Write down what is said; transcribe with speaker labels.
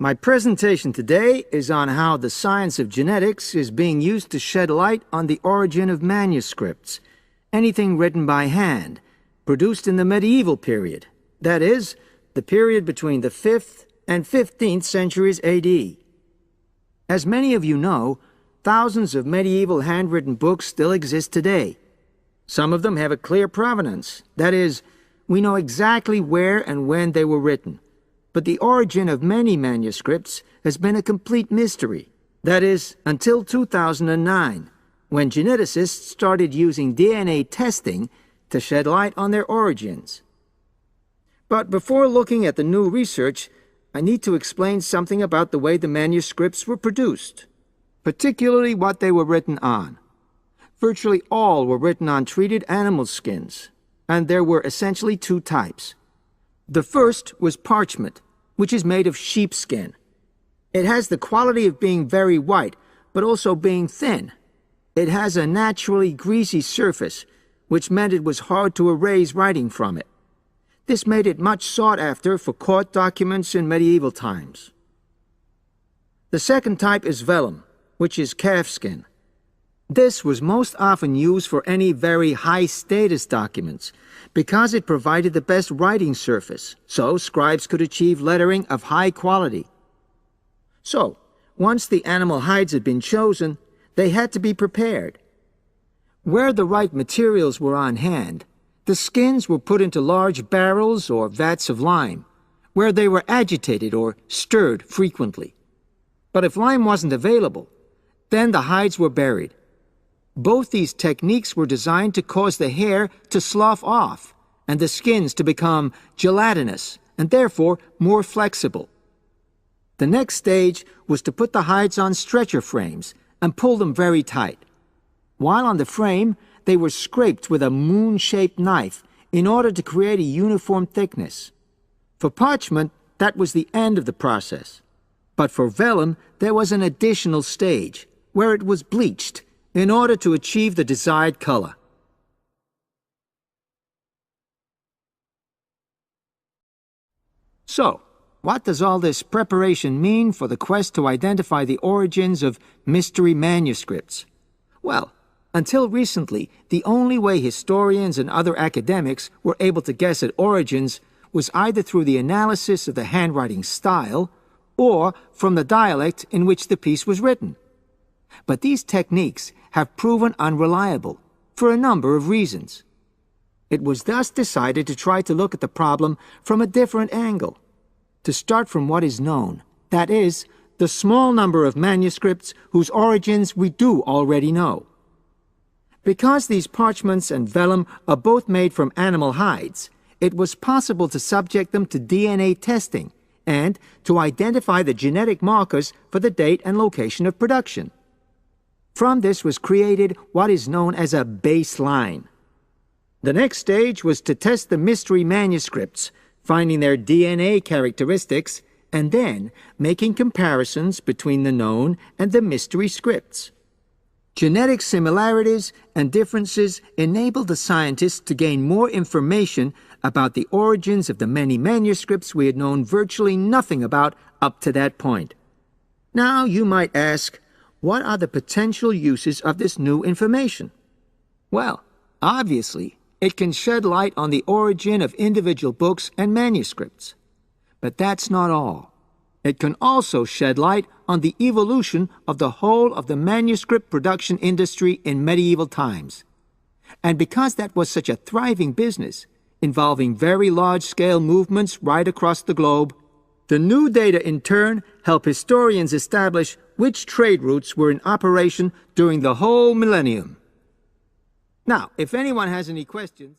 Speaker 1: My presentation today is on how the science of genetics is being used to shed light on the origin of manuscripts, anything written by hand, produced in the medieval period, that is, the period between the 5th and 15th centuries AD. As many of you know, thousands of medieval handwritten books still exist today. Some of them have a clear provenance, that is, we know exactly where and when they were written. But the origin of many manuscripts has been a complete mystery. That is, until 2009, when geneticists started using DNA testing to shed light on their origins. But before looking at the new research, I need to explain something about the way the manuscripts were produced, particularly what they were written on. Virtually all were written on treated animal skins, and there were essentially two types. The first was parchment, which is made of sheepskin. It has the quality of being very white, but also being thin. It has a naturally greasy surface, which meant it was hard to erase writing from it. This made it much sought after for court documents in medieval times. The second type is vellum, which is calfskin. This was most often used for any very high-status documents because it provided the best writing surface, so scribes could achieve lettering of high quality. So, once the animal hides had been chosen, they had to be prepared. Where the right materials were on hand, the skins were put into large barrels or vats of lime, where they were agitated or stirred frequently. But if lime wasn't available, then the hides were buried. Both these techniques were designed to cause the hair to slough off and the skins to become gelatinous and therefore more flexible. The next stage was to put the hides on stretcher frames and pull them very tight. While on the frame, they were scraped with a moon-shaped knife in order to create a uniform thickness. For parchment, that was the end of the process. But for vellum, there was an additional stage, where it was bleached in order to achieve the desired color. So, what does all this preparation mean for the quest to identify the origins of mystery manuscripts? Well, until recently, the only way historians and other academics were able to guess at origins was either through the analysis of the handwriting style or from the dialect in which the piece was written. But these techniques have proven unreliable for a number of reasons. It was thus decided to try to look at the problem from a different angle, to start from what is known, that is, the small number of manuscripts whose origins we do already know. Because these parchments and vellum are both made from animal hides, it was possible to subject them to DNA testing and to identify the genetic markers for the date and location of production. From this was created what is known as a baseline. The next stage was to test the mystery manuscripts, finding their DNA characteristics, and then making comparisons between the known and the mystery scripts. Genetic similarities and differences enabled the scientists to gain more information about the origins of the many manuscripts we had known virtually nothing about up to that point. Now you might ask, what are the potential uses of this new information? Well, obviously, it can shed light on the origin of individual books and manuscripts. But that's not all. It can also shed light on the evolution of the whole of the manuscript production industry in medieval times. And because that was such a thriving business, involving very large-scale movements right across the globe, the new data in turn help historians establish which trade routes were in operation during the whole millennium. Now, if anyone has any questions...